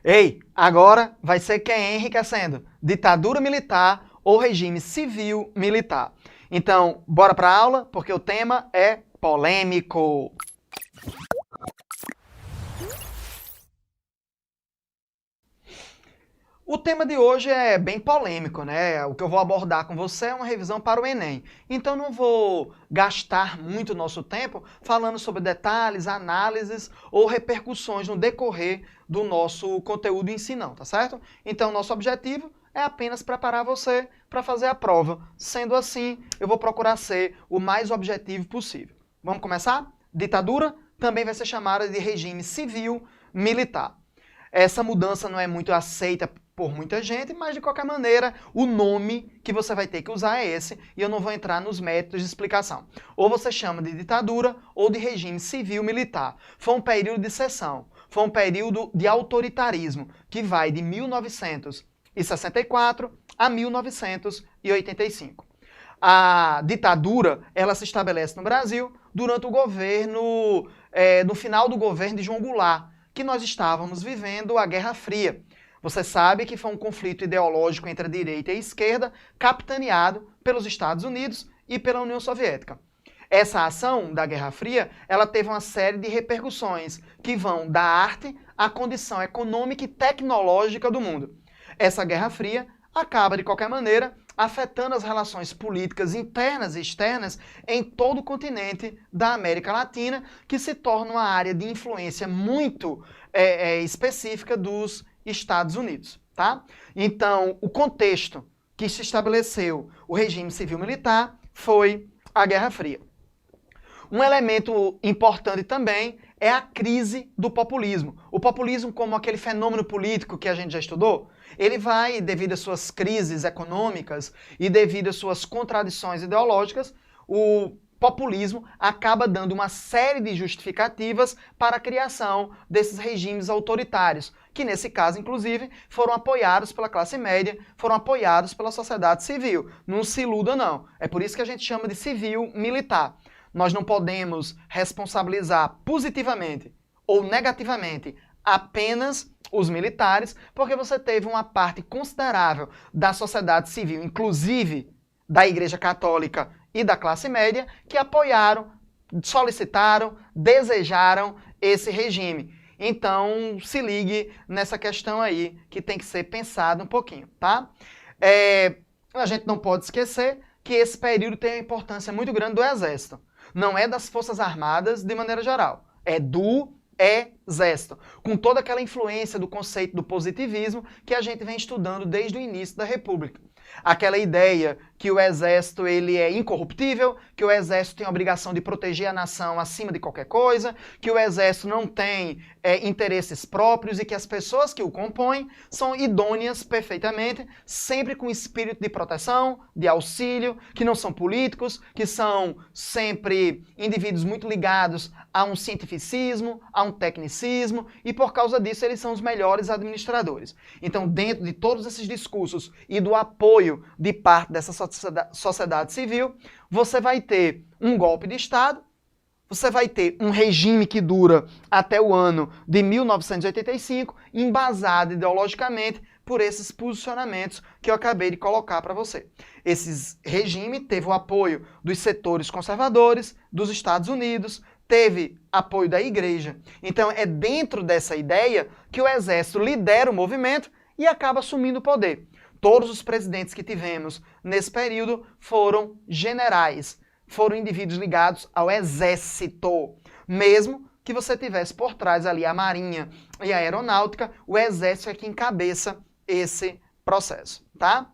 Ei, agora vai ser quem enriquecendo? Ditadura militar ou regime civil militar? Então, bora para a aula, porque o tema é polêmico. O tema de hoje é bem polêmico, né? O que eu vou abordar com você é uma revisão para o Enem. Então não vou gastar muito nosso tempo falando sobre detalhes, análises ou repercussões no decorrer do nosso conteúdo em si, não, tá certo? Então nosso objetivo é apenas preparar você para fazer a prova. Sendo assim, eu vou procurar ser o mais objetivo possível. Vamos começar? Ditadura também vai ser chamada de regime civil militar. Essa mudança não é muito aceita por muita gente, mas de qualquer maneira, o nome que você vai ter que usar é esse, e eu não vou entrar nos métodos de explicação. Ou você chama de ditadura ou de regime civil-militar. Foi um período de seção, foi um período de autoritarismo, que vai de 1964 a 1985. A ditadura, ela se estabelece no Brasil durante o governo, no final do governo de João Goulart, que nós estávamos vivendo a Guerra Fria. Você sabe que foi um conflito ideológico entre a direita e a esquerda, capitaneado pelos Estados Unidos e pela União Soviética. Essa ação da Guerra Fria, ela teve uma série de repercussões que vão da arte à condição econômica e tecnológica do mundo. Essa Guerra Fria acaba, de qualquer maneira, afetando as relações políticas internas e externas em todo o continente da América Latina, que se torna uma área de influência muito específica dos Estados Unidos, tá? Então, o contexto que se estabeleceu o regime civil-militar foi a Guerra Fria. Um elemento importante também é a crise do populismo. O populismo, como aquele fenômeno político que a gente já estudou, ele vai, devido às suas crises econômicas e devido às suas contradições ideológicas, o populismo acaba dando uma série de justificativas para a criação desses regimes autoritários, que nesse caso, inclusive, foram apoiados pela classe média, foram apoiados pela sociedade civil. Não se iluda, não. É por isso que a gente chama de civil-militar. Nós não podemos responsabilizar positivamente ou negativamente apenas os militares, porque você teve uma parte considerável da sociedade civil, inclusive da Igreja Católica e da classe média, que apoiaram, solicitaram, desejaram esse regime. Então, se ligue nessa questão aí, que tem que ser pensado um pouquinho, tá? A gente não pode esquecer que esse período tem uma importância muito grande do Exército. Não é das Forças Armadas de maneira geral, é do Exército, com toda aquela influência do conceito do positivismo que a gente vem estudando desde o início da República. Aquela ideia que o Exército ele é incorruptível, que o Exército tem a obrigação de proteger a nação acima de qualquer coisa, que o Exército não tem interesses próprios e que as pessoas que o compõem são idôneas perfeitamente, sempre com espírito de proteção, de auxílio, que não são políticos, que são sempre indivíduos muito ligados a um cientificismo, a um tecnicismo, e por causa disso eles são os melhores administradores. Então, dentro de todos esses discursos e do apoio de parte dessa sociedade civil, você vai ter um golpe de Estado, você vai ter um regime que dura até o ano de 1985, embasado ideologicamente por esses posicionamentos que eu acabei de colocar para você. Esse regime teve o apoio dos setores conservadores, dos Estados Unidos, teve apoio da Igreja. Então é dentro dessa ideia que o Exército lidera o movimento e acaba assumindo o poder. Todos os presidentes que tivemos nesse período foram generais, foram indivíduos ligados ao Exército. Mesmo que você tivesse por trás ali a Marinha e a Aeronáutica, o Exército é que encabeça esse processo, tá?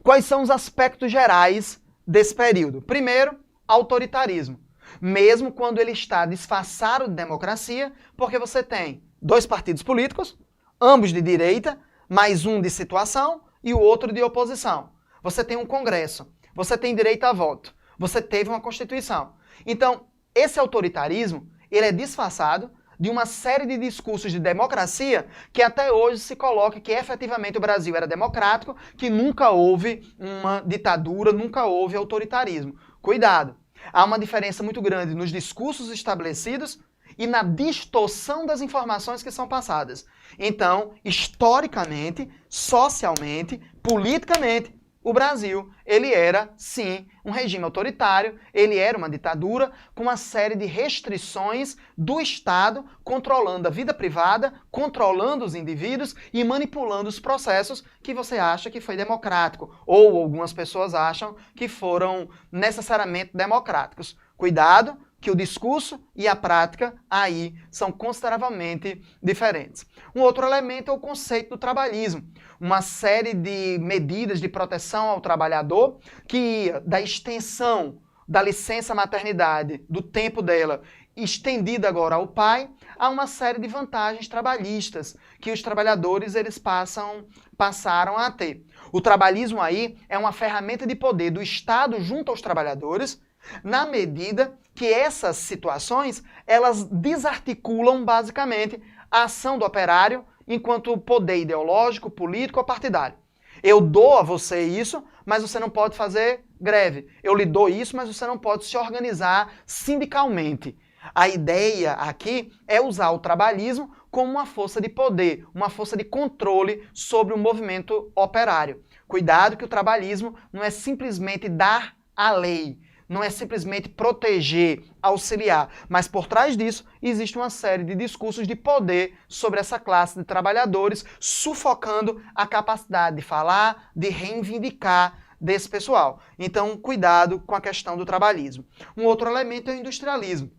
Quais são os aspectos gerais desse período? Primeiro, autoritarismo. Mesmo quando ele está disfarçado de democracia, porque você tem dois partidos políticos, ambos de direita, mais um de situação e o outro de oposição. Você tem um Congresso, você tem direito a voto, você teve uma Constituição. Então, esse autoritarismo, ele é disfarçado de uma série de discursos de democracia que até hoje se coloca que efetivamente o Brasil era democrático, que nunca houve uma ditadura, nunca houve autoritarismo. Cuidado! Há uma diferença muito grande nos discursos estabelecidos e na distorção das informações que são passadas. Então, historicamente, socialmente, politicamente, o Brasil, ele era, sim, um regime autoritário, ele era uma ditadura com uma série de restrições do Estado, controlando a vida privada, controlando os indivíduos e manipulando os processos que você acha que foi democrático, ou algumas pessoas acham que foram necessariamente democráticos. Cuidado, que o discurso e a prática aí são consideravelmente diferentes. Um outro elemento é o conceito do trabalhismo, uma série de medidas de proteção ao trabalhador que ia da extensão da licença maternidade, do tempo dela, estendida agora ao pai, a uma série de vantagens trabalhistas que os trabalhadores eles passaram a ter. O trabalhismo aí é uma ferramenta de poder do Estado junto aos trabalhadores, na medida que essas situações, elas desarticulam basicamente a ação do operário enquanto poder ideológico, político ou partidário. Eu dou a você isso, mas você não pode fazer greve. Eu lhe dou isso, mas você não pode se organizar sindicalmente. A ideia aqui é usar o trabalhismo como uma força de poder, uma força de controle sobre o movimento operário. Cuidado que o trabalhismo não é simplesmente dar a lei, não é simplesmente proteger, auxiliar, mas por trás disso existe uma série de discursos de poder sobre essa classe de trabalhadores, sufocando a capacidade de falar, de reivindicar desse pessoal. Então, cuidado com a questão do trabalhismo. Um outro elemento é o industrialismo.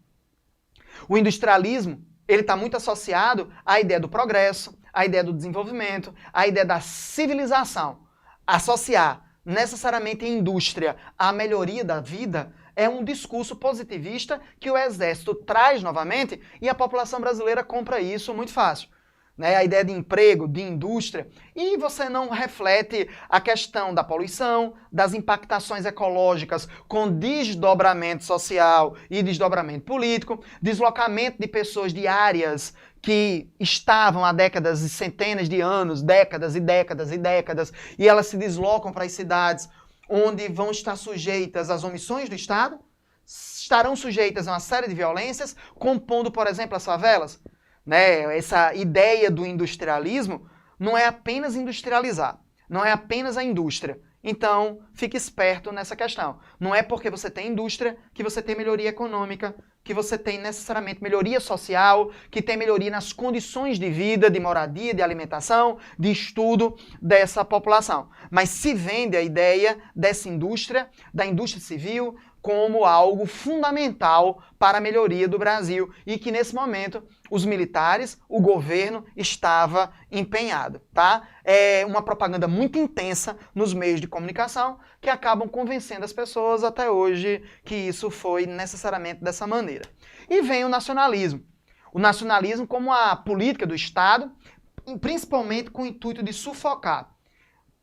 O industrialismo, ele está muito associado à ideia do progresso, à ideia do desenvolvimento, à ideia da civilização. Associar necessariamente a indústria à melhoria da vida é um discurso positivista que o Exército traz novamente e a população brasileira compra isso muito fácil. Né? A ideia de emprego, de indústria, e você não reflete a questão da poluição, das impactações ecológicas com desdobramento social e desdobramento político, deslocamento de pessoas de áreas que estavam há décadas e centenas de anos, décadas e décadas e décadas, e elas se deslocam para as cidades onde vão estar sujeitas às omissões do Estado, estarão sujeitas a uma série de violências, compondo, por exemplo, as favelas. Né? Essa ideia do industrialismo não é apenas industrializar, não é apenas a indústria. Então, fique esperto nessa questão. Não é porque você tem indústria que você tem melhoria econômica, que você tem necessariamente melhoria social, que tem melhoria nas condições de vida, de moradia, de alimentação, de estudo dessa população. Mas se vende a ideia dessa indústria, da indústria civil, como algo fundamental para a melhoria do Brasil e que, nesse momento, os militares, o governo, estava empenhado. Tá? É uma propaganda muito intensa nos meios de comunicação que acabam convencendo as pessoas até hoje que isso foi necessariamente dessa maneira. E vem o nacionalismo. O nacionalismo como a política do Estado, principalmente com o intuito de sufocar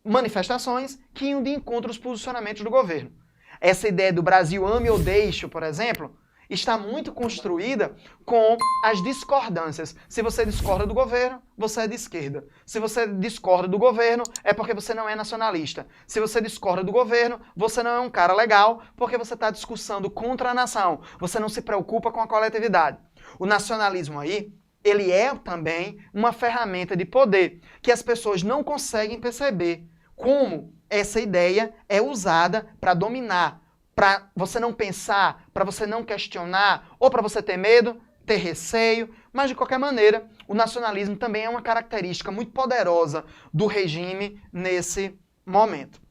manifestações que iam de encontro aos posicionamentos do governo. Essa ideia do Brasil ame ou deixe, por exemplo, está muito construída com as discordâncias. Se você discorda do governo, você é de esquerda. Se você discorda do governo, é porque você não é nacionalista. Se você discorda do governo, você não é um cara legal, porque você está discursando contra a nação. Você não se preocupa com a coletividade. O nacionalismo aí, ele é também uma ferramenta de poder que as pessoas não conseguem perceber como essa ideia é usada para dominar, para você não pensar, para você não questionar, ou para você ter medo, ter receio, mas de qualquer maneira, o nacionalismo também é uma característica muito poderosa do regime nesse momento.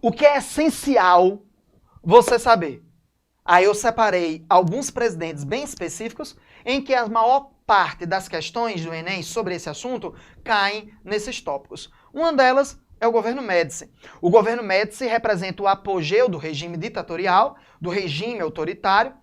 O que é essencial você saber? Aí eu separei alguns presidentes bem específicos em que a maior parte das questões do Enem sobre esse assunto caem nesses tópicos. Uma delas é o governo Médici. O governo Médici representa o apogeu do regime ditatorial, do regime autoritário,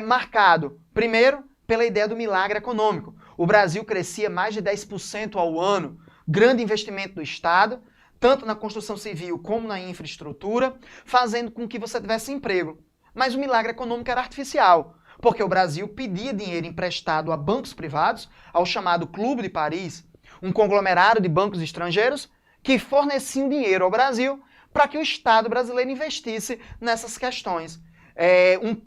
marcado, primeiro, pela ideia do milagre econômico. O Brasil crescia mais de 10% ao ano, grande investimento do Estado, tanto na construção civil como na infraestrutura, fazendo com que você tivesse emprego. Mas o milagre econômico era artificial, porque o Brasil pedia dinheiro emprestado a bancos privados, ao chamado Clube de Paris, um conglomerado de bancos estrangeiros, que forneciam dinheiro ao Brasil para que o Estado brasileiro investisse nessas questões.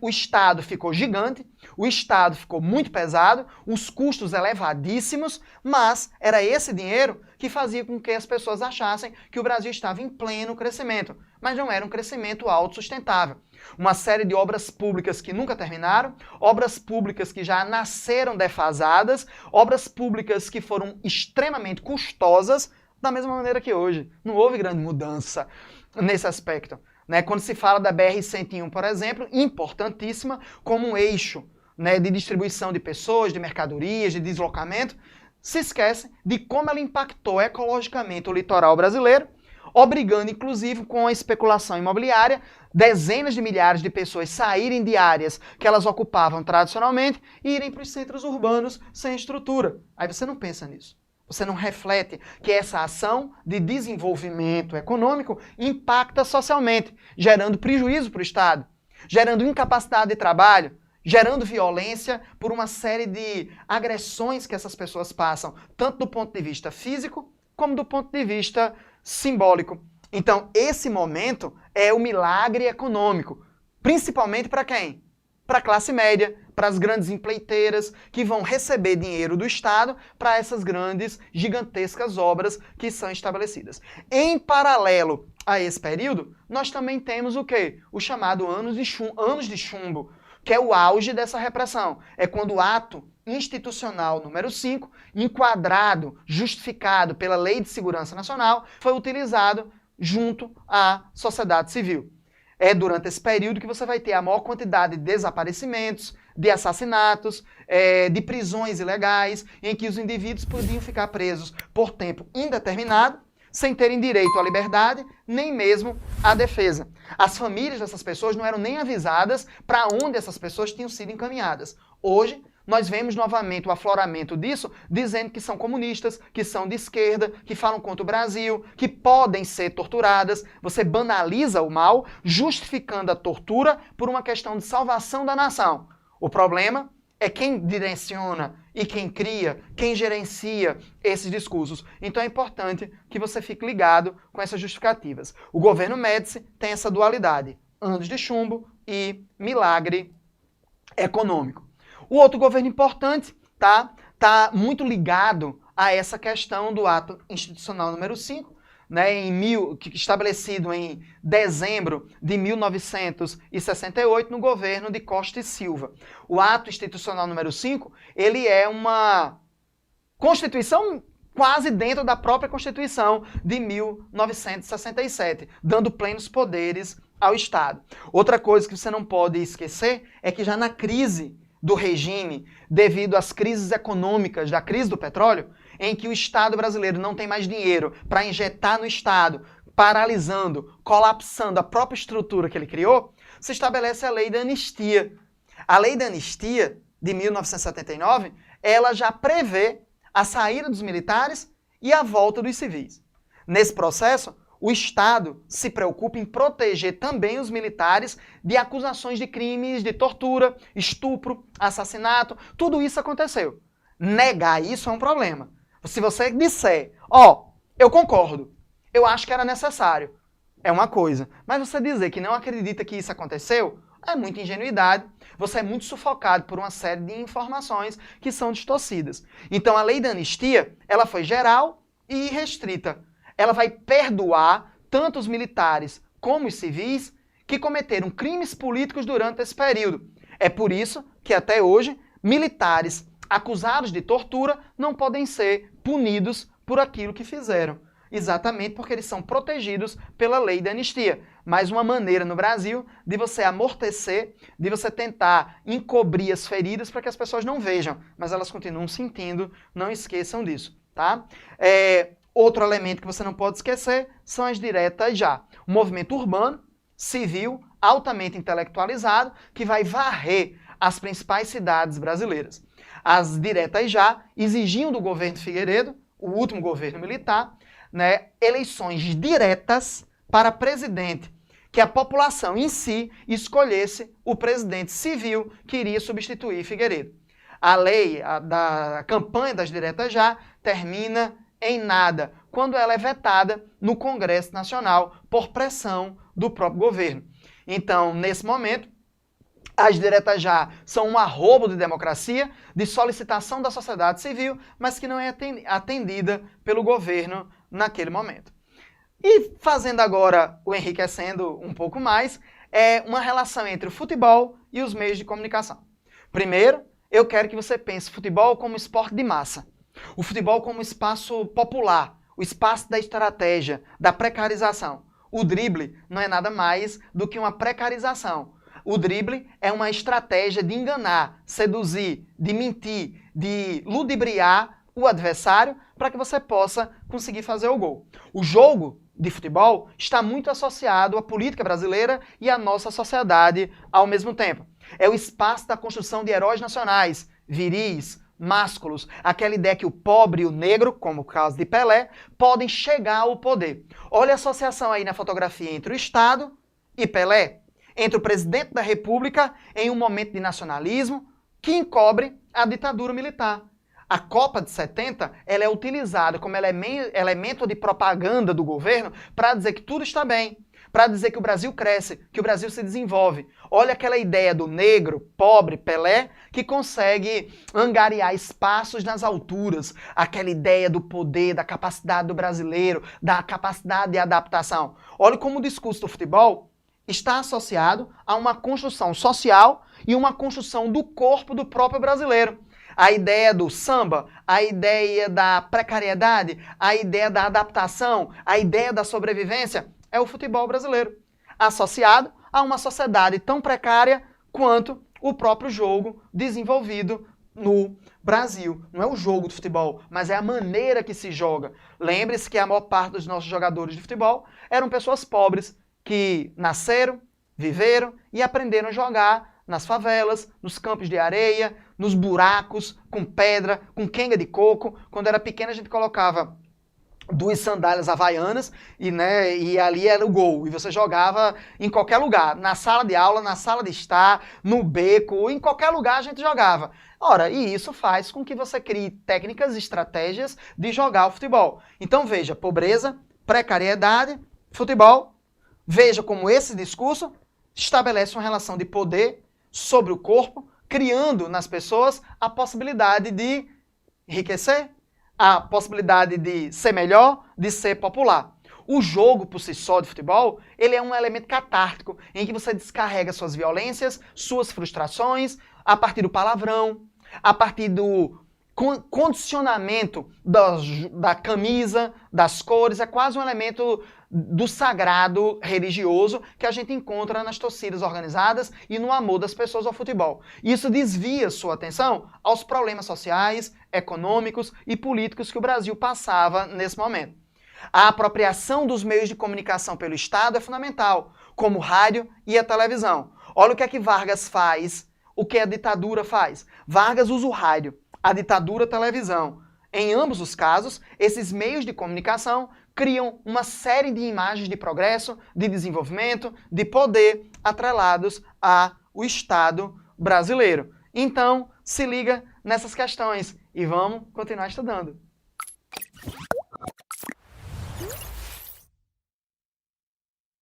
o Estado ficou gigante, o Estado ficou muito pesado, os custos elevadíssimos, mas era esse dinheiro que fazia com que as pessoas achassem que o Brasil estava em pleno crescimento, mas não era um crescimento autossustentável. Uma série de obras públicas que nunca terminaram, obras públicas que já nasceram defasadas, obras públicas que foram extremamente custosas, da mesma maneira que hoje. Não houve grande mudança nesse aspecto. Quando se fala da BR-101, por exemplo, importantíssima como um eixo de distribuição de pessoas, de mercadorias, de deslocamento, se esquece de como ela impactou ecologicamente o litoral brasileiro, obrigando, inclusive, com a especulação imobiliária, dezenas de milhares de pessoas saírem de áreas que elas ocupavam tradicionalmente e irem para os centros urbanos sem estrutura. Aí você não pensa nisso. Você não reflete que essa ação de desenvolvimento econômico impacta socialmente, gerando prejuízo para o Estado, gerando incapacidade de trabalho, gerando violência por uma série de agressões que essas pessoas passam, tanto do ponto de vista físico, como do ponto de vista simbólico. Então, esse momento é o milagre econômico, principalmente para quem? Para a classe média, para as grandes empreiteiras que vão receber dinheiro do Estado para essas grandes, gigantescas obras que são estabelecidas. Em paralelo a esse período, nós também temos o quê? O chamado anos de chumbo, que é o auge dessa repressão. É quando o ato institucional número 5, enquadrado, justificado pela Lei de Segurança Nacional, foi utilizado junto à sociedade civil. É durante esse período que você vai ter a maior quantidade de desaparecimentos, de assassinatos, de prisões ilegais, em que os indivíduos podiam ficar presos por tempo indeterminado, sem terem direito à liberdade, nem mesmo à defesa. As famílias dessas pessoas não eram nem avisadas para onde essas pessoas tinham sido encaminhadas. Hoje, nós vemos novamente o afloramento disso, dizendo que são comunistas, que são de esquerda, que falam contra o Brasil, que podem ser torturadas. Você banaliza o mal, justificando a tortura por uma questão de salvação da nação. O problema é quem direciona e quem cria, quem gerencia esses discursos. Então é importante que você fique ligado com essas justificativas. O governo Médici tem essa dualidade, anos de chumbo e milagre econômico. O outro governo importante tá muito ligado a essa questão do ato institucional número 5, estabelecido em dezembro de 1968 no governo de Costa e Silva. O ato institucional número 5, ele é uma constituição quase dentro da própria Constituição de 1967, dando plenos poderes ao Estado. Outra coisa que você não pode esquecer é que já na crise do regime, devido às crises econômicas, da crise do petróleo, em que o Estado brasileiro não tem mais dinheiro para injetar no Estado, paralisando, colapsando a própria estrutura que ele criou, se estabelece a Lei da Anistia. A Lei da Anistia, de 1979, ela já prevê a saída dos militares e a volta dos civis. Nesse processo, o Estado se preocupa em proteger também os militares de acusações de crimes de tortura, estupro, assassinato. Tudo isso aconteceu. Negar isso é um problema. Se você disser, eu concordo, eu acho que era necessário, é uma coisa. Mas você dizer que não acredita que isso aconteceu, é muita ingenuidade. Você é muito sufocado por uma série de informações que são distorcidas. Então a Lei da Anistia, ela foi geral e restrita. Ela vai perdoar tanto os militares como os civis que cometeram crimes políticos durante esse período. É por isso que até hoje militares acusados de tortura não podem ser punidos por aquilo que fizeram. Exatamente porque eles são protegidos pela Lei da Anistia. Mais uma maneira no Brasil de você amortecer, de você tentar encobrir as feridas para que as pessoas não vejam, mas elas continuam sentindo, não esqueçam disso, tá? Outro elemento que você não pode esquecer são as diretas já. Um movimento urbano, civil, altamente intelectualizado, que vai varrer as principais cidades brasileiras. As diretas já exigiam do governo Figueiredo, o último governo militar, eleições diretas para presidente, que a população em si escolhesse o presidente civil que iria substituir Figueiredo. A lei da campanha das diretas já termina em nada, quando ela é vetada no Congresso Nacional por pressão do próprio governo. Então, nesse momento, As diretas já são um arrobo de democracia, de solicitação da sociedade civil, mas que não é atendida pelo governo naquele momento. E fazendo agora, o enriquecendo um pouco mais, é uma relação entre o futebol e os meios de comunicação. Primeiro, eu quero que você pense o futebol como esporte de massa. O futebol como espaço popular, o espaço da estratégia, da precarização. O drible não é nada mais do que uma precarização. O drible é uma estratégia de enganar, seduzir, de mentir, de ludibriar o adversário para que você possa conseguir fazer o gol. O jogo de futebol está muito associado à política brasileira e à nossa sociedade ao mesmo tempo. É o espaço da construção de heróis nacionais, viris, másculos, aquela ideia que o pobre e o negro, como o caso de Pelé, podem chegar ao poder. Olha a associação aí na fotografia entre o Estado e Pelé, entre o presidente da República em um momento de nacionalismo que encobre a ditadura militar. A Copa de 70 ela é utilizada como elemento de propaganda do governo para dizer que tudo está bem, para dizer que o Brasil cresce, que o Brasil se desenvolve. Olha aquela ideia do negro, pobre, Pelé, que consegue angariar espaços nas alturas. Aquela ideia do poder, da capacidade do brasileiro, da capacidade de adaptação. Olha como o discurso do futebol está associado a uma construção social e uma construção do corpo do próprio brasileiro. A ideia do samba, a ideia da precariedade, a ideia da adaptação, a ideia da sobrevivência é o futebol brasileiro, associado a uma sociedade tão precária quanto o próprio jogo desenvolvido no Brasil. Não é o jogo de futebol, mas é a maneira que se joga. Lembre-se que a maior parte dos nossos jogadores de futebol eram pessoas pobres que nasceram, viveram e aprenderam a jogar nas favelas, nos campos de areia, nos buracos, com pedra, com quenga de coco. Quando era pequeno a gente colocava 2 sandálias havaianas e ali era o gol. E você jogava em qualquer lugar, na sala de aula, na sala de estar, no beco, em qualquer lugar a gente jogava. Ora, e isso faz com que você crie técnicas e estratégias de jogar o futebol. Então veja, pobreza, precariedade, futebol. Veja como esse discurso estabelece uma relação de poder sobre o corpo, criando nas pessoas a possibilidade de enriquecer, a possibilidade de ser melhor, de ser popular. O jogo por si só de futebol, ele é um elemento catártico, em que você descarrega suas violências, suas frustrações, a partir do palavrão, a partir do condicionamento da camisa, das cores, é quase um elemento do sagrado religioso que a gente encontra nas torcidas organizadas e no amor das pessoas ao futebol. Isso desvia sua atenção aos problemas sociais, econômicos e políticos que o Brasil passava nesse momento. A apropriação dos meios de comunicação pelo Estado é fundamental, como o rádio e a televisão. Olha o que é que Vargas faz, o que a ditadura faz. Vargas usa o rádio, a ditadura a televisão. Em ambos os casos, esses meios de comunicação criam uma série de imagens de progresso, de desenvolvimento, de poder atrelados ao Estado brasileiro. Então, se liga nessas questões e vamos continuar estudando.